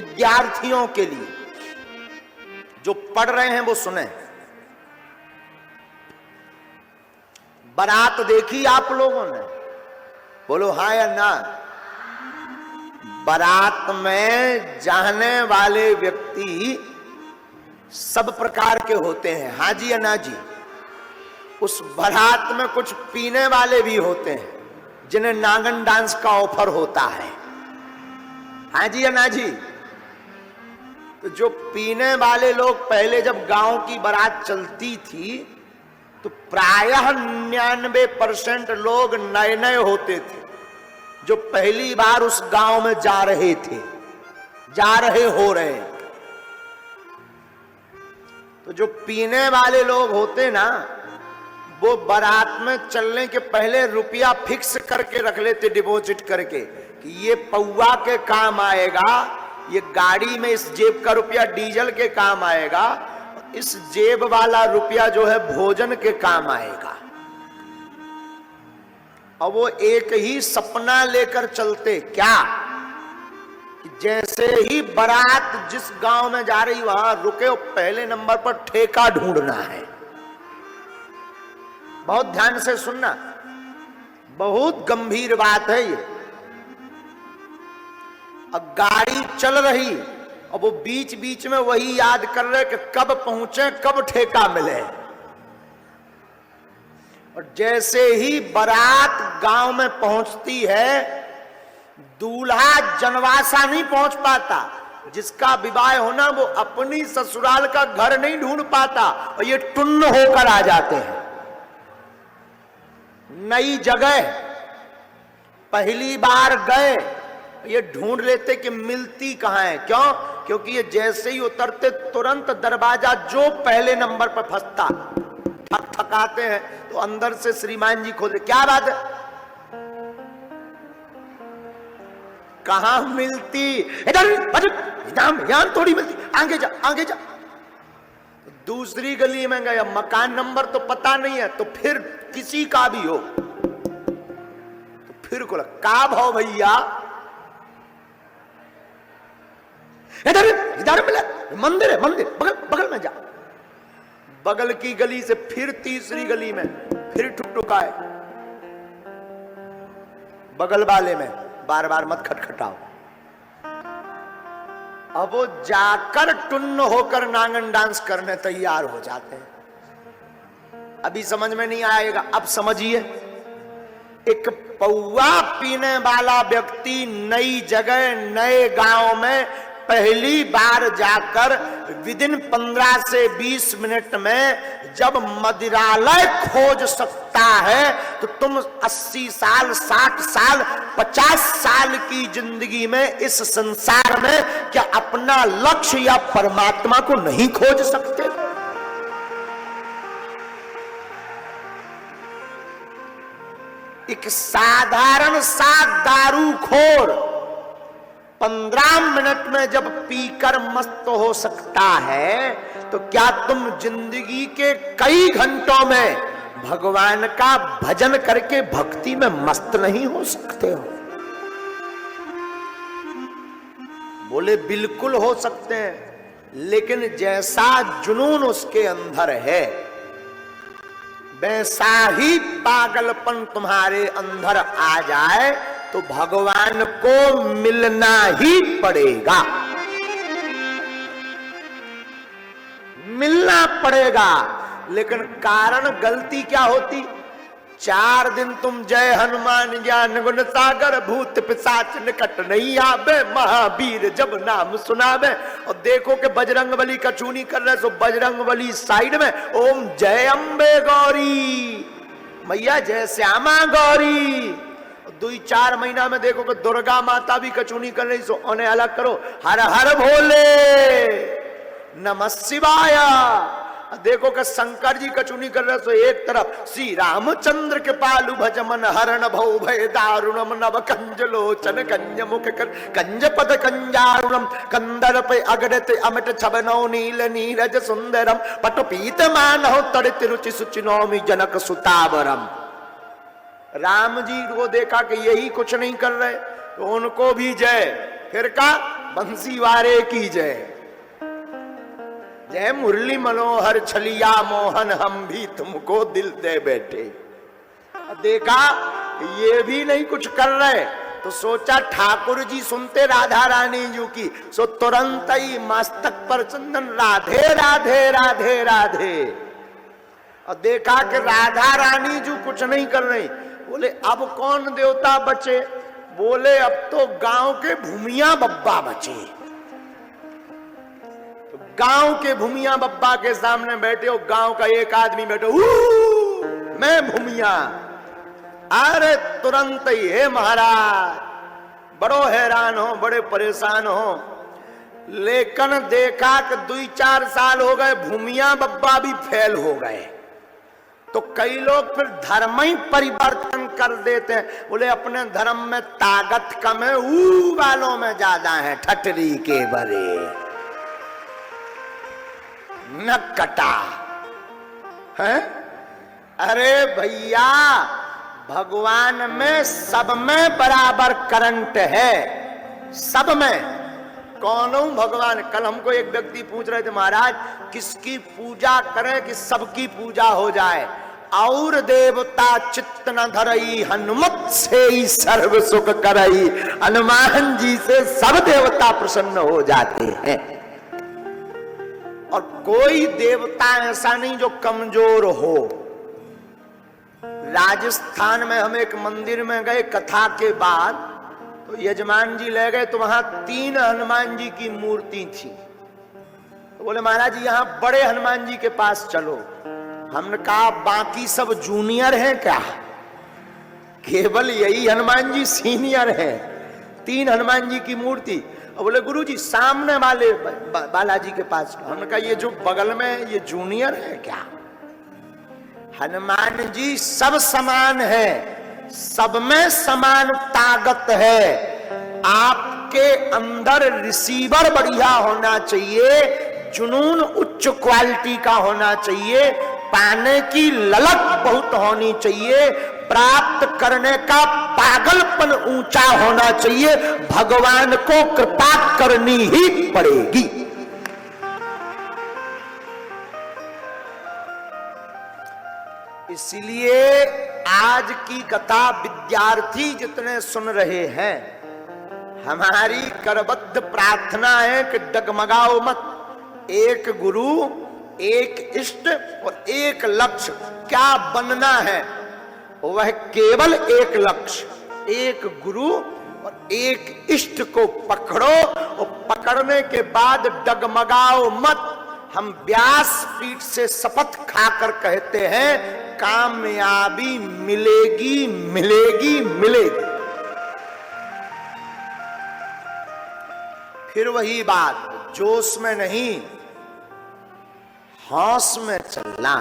विद्यार्थियों के लिए, जो पढ़ रहे हैं वो सुने। बारात देखी आप लोगों ने? बोलो हाँ या ना। बारात में जाने वाले व्यक्ति सब प्रकार के होते हैं, हाँ जी या ना जी। उस बारात में कुछ पीने वाले भी होते हैं जिन्हें नांगन डांस का ऑफर होता है, हाँ जी या ना जी। तो जो पीने वाले लोग, पहले जब गांव की बारात चलती थी तो प्रायः 99% लोग नए नए होते थे जो पहली बार उस गांव में जा रहे थे, जा रहे हो रहे। तो जो पीने वाले लोग होते ना, वो बारात में चलने के पहले रुपया फिक्स करके रख लेते, डिपॉजिट करके, कि ये पौवा के काम आएगा, ये गाड़ी में इस जेब का रुपया डीजल के काम आएगा, इस जेब वाला रुपया जो है भोजन के काम आएगा। और वो एक ही सपना लेकर चलते, क्या कि जैसे ही बारात जिस गांव में जा रही वहां रुके, वो पहले नंबर पर ठेका ढूंढना है। बहुत ध्यान से सुनना, बहुत गंभीर बात है ये। अब गाड़ी चल रही और वो बीच बीच में वही याद कर रहे कि कब पहुंचे, कब ठेका मिले। और जैसे ही बारात गांव में पहुंचती है, दूल्हा जनवासा नहीं पहुंच पाता, जिसका विवाह होना वो अपनी ससुराल का घर नहीं ढूंढ पाता, और ये टुन्न होकर आ जाते हैं नई जगह। पहली बार गए, ये ढूंढ लेते कि मिलती कहां है। क्यों? क्योंकि ये जैसे ही उतरते तुरंत दरवाजा जो पहले नंबर पर फंसता, ठक ठकाते हैं तो अंदर से श्रीमान जी खोले, क्या बात है, कहां मिलती, इधर थोड़ी मिलती, आगे जा आगे जा। दूसरी गली में गया, मकान नंबर तो पता नहीं है, तो फिर किसी का भी हो तो फिर को का भाव भैया, इधर इधर मिला, मंदिर है, मंदिर बगल बगल में जा। बगल की गली से फिर तीसरी गली में फिर ठुकठुकाए, बगल वाले में बार बार मत खटखटाओ। अब वो जाकर टुन्न होकर नांगन डांस करने तैयार हो जाते हैं। अभी समझ में नहीं आएगा, अब समझिए। एक पौवा पीने वाला व्यक्ति नई जगह, नए गांव में पहली बार जाकर विदिन 15 से 20 मिनट में जब मदिरालय खोज सकता है, तो तुम 80 साल, 60 साल, 50 साल की जिंदगी में इस संसार में क्या अपना लक्ष्य या परमात्मा को नहीं खोज सकते? एक साधारण सा दारूखोर 15 मिनट में जब पीकर मस्त हो सकता है, तो क्या तुम जिंदगी के कई घंटों में भगवान का भजन करके भक्ति में मस्त नहीं हो सकते हो? बोले बिल्कुल हो सकते हैं, लेकिन जैसा जुनून उसके अंदर है, वैसा ही पागलपन तुम्हारे अंदर आ जाए तो भगवान को मिलना ही पड़ेगा, मिलना पड़ेगा। लेकिन कारण गलती क्या होती? 4 दिन तुम जय हनुमान ज्ञान गुण सागर, भूत पिशाच निकट नहीं आवे, महावीर जब नाम सुनावे। और देखो कि बजरंगबली का चूनी कर रहे, सो बजरंगबली साइड में ओम जय अम्बे गौरी, मैया जय श्यामा गौरी। 2-4 महीना में देखो कि दुर्गा माता भी कचूनी कर रही, सो उन्हें अलग करो, हर हर भोले नमः शिवाय। देखो कि शंकर जी कचूनी कर रहे, सो एक तरफ श्री रामचंद्र के पालू भज मन हरण भव भय दारुणम नव कंज लोचन कंज मुख कर कंज पद कंजारुणम कंदर पे अगरत अमिट छबनो नील नीरज सुंदरम पटु पीत मानहो तड़ित रुचि सुचिनोमि जनक सुतावरम। राम जी को देखा कि यही कुछ नहीं कर रहे, तो उनको भी जय। फिर का बंसीवारे की जय। जय मुरली मनोहर छलिया मोहन, हम भी तुमको दिल दे बैठे। देखा ये भी नहीं कुछ कर रहे, तो सोचा ठाकुर जी सुनते राधा रानी जी की, सो तुरंत ही मस्तक पर चंदन राधे राधे राधे राधे। और देखा कि राधा रानी जी कुछ नहीं कर रही। बोले अब कौन देवता बचे? बोले अब तो गांव के भूमिया बब्बा बचे। तो गांव के भूमिया बब्बा के सामने बैठे हो, गांव का एक आदमी बैठे, मैं भूमिया। अरे तुरंत ही हे महाराज, बड़ो हैरान हो, बड़े परेशान हो। लेकिन देखा कि 2-4 साल हो गए, भूमिया बब्बा भी फेल हो गए। तो कई लोग फिर धर्म ही परिवर्तन कर देते हैं। बोले अपने धर्म में ताकत कम है, ऊ वालों में ज्यादा है, ठटरी के बरे न कटा है। अरे भैया, भगवान में सब में बराबर करंट है, सब में। कौन हूं भगवान? कल हमको एक व्यक्ति पूछ रहे थे, महाराज किसकी पूजा करें कि सबकी पूजा हो जाए? और देवता चित्त न धरई, हनुमत से ही सर्व सुख करई। हनुमान जी से सब देवता प्रसन्न हो जाते हैं। और कोई देवता ऐसा नहीं जो कमजोर हो। राजस्थान में हम एक मंदिर में गए कथा के बाद, तो यजमान जी ले गए, तो वहां 3 हनुमान जी की मूर्ति थी। तो बोले महाराज जी यहाँ बड़े हनुमान जी के पास चलो। हमने कहा बाकी सब जूनियर हैं क्या? केवल यही हनुमान जी सीनियर हैं। 3 हनुमान जी की मूर्ति। और बोले गुरु जी सामने वाले बालाजी के पास। हमने कहा ये जो बगल में ये जूनियर है क्या? हनुमान जी सब समान है, सब में समान ताकत है। आपके अंदर रिसीवर बढ़िया होना चाहिए, जुनून उच्च क्वालिटी का होना चाहिए, पाने की ललक बहुत होनी चाहिए, प्राप्त करने का पागलपन ऊंचा होना चाहिए। भगवान को कृपा करनी ही पड़ेगी। इसलिए आज की कथा विद्यार्थी जितने सुन रहे हैं, हमारी करबद्ध प्रार्थना है कि डगमगाओ मत। एक गुरु, एक इष्ट और एक लक्ष्य। क्या बनना है? वह केवल एक लक्ष्य, एक गुरु और एक इष्ट को पकड़ो। और पकड़ने के बाद डगमगाओ मत। हम व्यास पीठ से शपथ खाकर कहते हैं कामयाबी मिलेगी मिलेगी मिलेगी। फिर वही बात, जोश में नहीं, होश में चलना।